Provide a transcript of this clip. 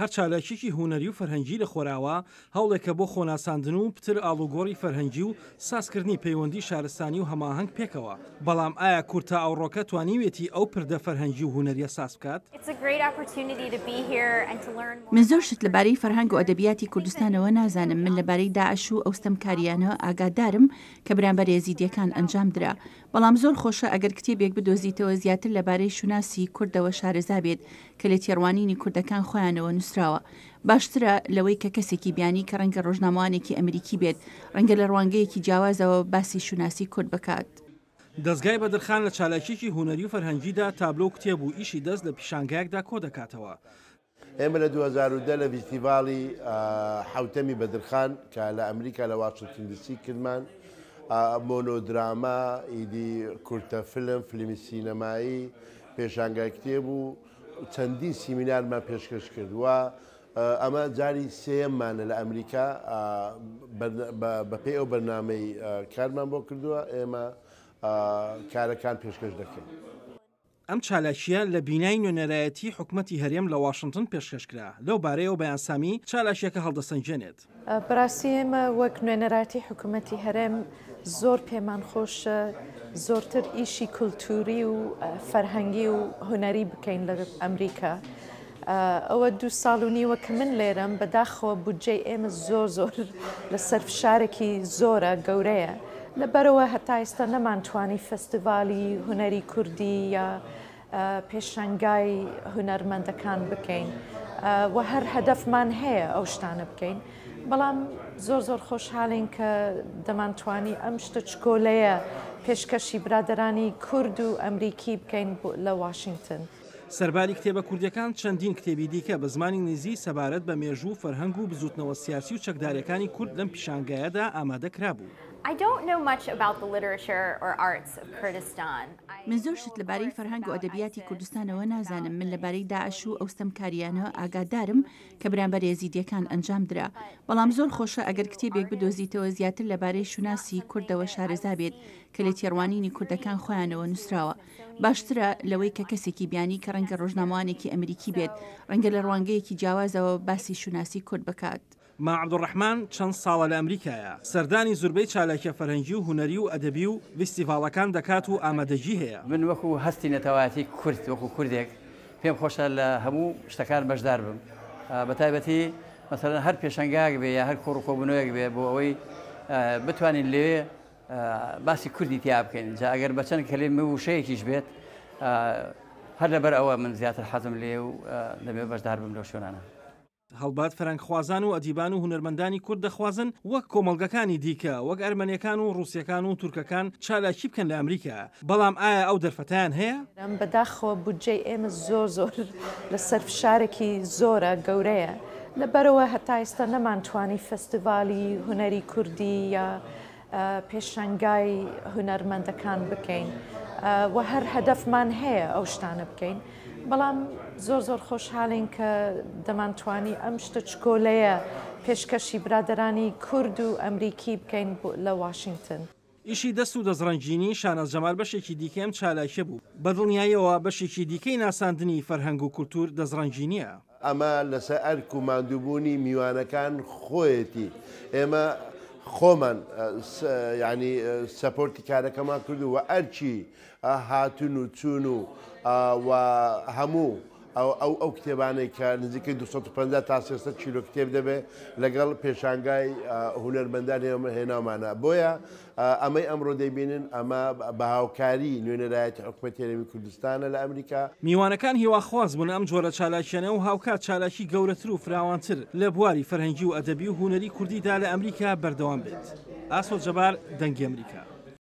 هەر چالاکیێکی هوەری و فەرهەنگی لە خۆراوە هەوڵێکە بۆ خۆناساندن و پتر ئاڵوگۆڕی فەرهەنگی و سازکردنی پەیوەندی شارستانی و هەماهەنگ پێکەوە. بەڵام ئایا کورتە ئەوڕۆکە توانیوێتی ئەو پردە فەرهەنگی و هوەریە ساز بکات؟ من زۆر شت لەبارەی فەرهەنگ و ئەدەبیاتی کوردستانەوە نازانم. من لەبارەی داعش و ئەوستەمکاریانە ئاگادارم کە بەرامبەر یەزیدیەکان ئەنجام درا. بەڵام زۆر خۆشە ئەگەر کتێبێک بدۆزیتەوە زیاتر لەبارەی شوناسی کوردەوە شارەزا بێت کە لە تێڕوانینی کوردەکان خۆیانەوە نووسراوە. باشترە لەوەی کە کەسێکی بیانی کە ڕەنگە ڕۆژنامەوانێکی ئەمریکی بێت ڕەنگە لە ڕوانگەیەکی جیاوازەوە باسی شوناسی کورد بکات. دەستگای بەدرخان لە چالاکیێکی هوەری و فەرهەنگیدا تابلۆ و کتێب و ئیشی دەست لە پیشانگایەکدا کۆ دەکاتەوە. ئێمە لە 2010 لە فیستیڤاڵی حوتەمی بەدرخان کە لە ئەمریکا لە واشنگتن دیسی کردمان مۆنۆدراما ئیدی کورتە فیلم فیلمی سینەمایی پێشانگای کتێب و چەندین سیمینارمان پێشکەش کردووە. ئەمە جاری سێممانە لە ئەمریکا بەپێی ئەو بەرنامەی کارمان بۆ کردووە ئێمە کارەکان پێشکەش دەکەین. ئەم چالاکیە لە بینای نوێنەرایەتی حکوومەتی هەرێم لە واشنگتن پێشکەشکرا. لەو بارەیەوە بەیانسامی چالاکیەکە هەڵدەسەنجێنێت. بەڕاستی ئێمە وەک نوێنەراتی حکوومەتی هەرێم زۆر پێمان خۆشە زۆرتر ئیشی کولتوری و فەرهەنگی و هوەری بکەین لە ئەمریکا. ئەوە 2 ساڵ و نیوە کە من لێرەم بەداخەوە بودجەی ئێمە زۆر لە سەرفشارێکی زۆرە گەورەیە. لەبەرەوە هەتا ئێستا نەمانتوانی فستیڤالی هوەری کوردی یا پێشانگای هونەرمەندەکان بکەین و هەر هەدەفمان هەیە ئەو شتانە بکەین. بەڵام زۆر خۆشحاڵین کە دەمانتوانی ئەم شتە چکۆلەیە پێشکەشی برادرانی کورد و ئەمریکی بکەین لە واشنگتن. سەرباری کتێبە کوردیەکان چەندین کتێبی دیکە بە زمانی نزی سەبارەت بە مێژوو فەرهەنگ و بزوتنەوە سیاسی و چەکدارەکانی کورد لەم پیشانگایەدا ئامادەکرا بوو. من زۆر شت لەبارەی فەرهەنگ و ئەدەبیاتی کوردستانەوە نازانم. من لەبارەی داعش و ئەوستەمکاریانە ئاگادارم کە بەرامبەر یەزیدیەکان ئەنجام درا. بەڵام زۆر خۆشە ئەگەر کتێبێک بدۆزیتەوە زیاتر لەبارەی شوناسی کوردەوە شارەزا بێت کە لە تێڕوانینی کوردەکان خۆیانەوە نووسراوە. باشترە لەوەی کە کەسێکی بیانی کە ڕەنگە ڕۆژنامەوانێکی ئەمریکی بێت ڕەنگە لە ڕوانگەیەکی جیاوازەوە باسی شوناسی کورد بکات. ما عەبدوڕەحمان چەند ساڵە لە ئەمریکایە. سەردانی زوربەی چالاکیە فەرهەنگی و هوەری و ئەدەبی و فیستیڤاڵەکان دەکات و ئامادەجی هەیە. من وەکو هەستی نەتەوایەتی کورد وەکو کوردێک پێم خۆشە لە هەموو شتەکان بەشدار بم. بەتایبەتی مەسەڵەن هەر پێشەنگایەک بێ یا هەر کۆڕووکۆبوونەوەیەک بێ بۆ ئەوەی بتوانین لێوێ باسی کوردی تیا بکەین. جا ئەگەر بە چەند کەلێمە وشەیەکیش بێت هەر لەبەر ئەوە من زیاتر حەزم لێ و دەبێت بەشدار بم لەو شوێنانە. هەڵبات فەرەنگخوازان و ئەدیبان و هونەرمەندانی کورد دەخوازن وەک کۆمەڵگەکانی دیکە وەک ئەرمەنیەکان و ڕووسیەکان و تورکەکان چالاکی بکەن لە ئەمریکا. بەڵام ئایا ئەو دەرفەتیان هەیە؟ بەداخەوە بودجەی ئێمە زۆر لە سەرفشارێکی زۆرە گەورەیە. لەبەرەوە هەتا ئێستا نەمانتوانی فستیڤالی هوەری کوردی یا پێشانگای هونەرمەندەکان بکەین و هەر هەدەفمان هەیە ئەو شتانە بکەین. بەڵام زۆر خۆشحاڵین کە دەمانتوانی ئەم شتە چکۆلەیە پێشکەشی برادرانی کورد و ئەمریکی بکەین لە واشنگتن. ئیشی دەست و دەزڕەنجینی شانەز جەمال بەشێکی دیکەم چالاکیە بوو. بەدڵنیاییەوە بەشێکی دیکەی ناساندنی فەرهەنگ و کولتور دەزڕەنجینیە. ئەمە لەسەر ئەرک و ماندووبوونی میوانەکان خۆیەتی ئێمە خۆمان ینی سەپۆرتی کارەکەمان کردو و ئەرچی هاتون و چون و هەموو ئەو کتێبانەی کە نزیکەی 250 تا 300 کیلۆ کتێب دەبێت لەگەڵ پێشانگای هونەرمەندان هێناومانە. بۆیە ئەمەی ئەمڕۆ دەیبینن ئەمە بە هاوکاری نوێنەرایەتی حکوومەتی هەرێمی کوردستانە لە ئەمریکا. میوانەکان هیواخواز بوون ئەم جۆرە چالاکیانە و هاوکات چالاکی گەورەتر و فراوانتر لە بواری فەرهەنگی و ئەدەبی و هوەری کوردیدا لە ئەمریکا بەردەوام بێت. ئاسۆ جەبار، دەنگی ئەمریکا.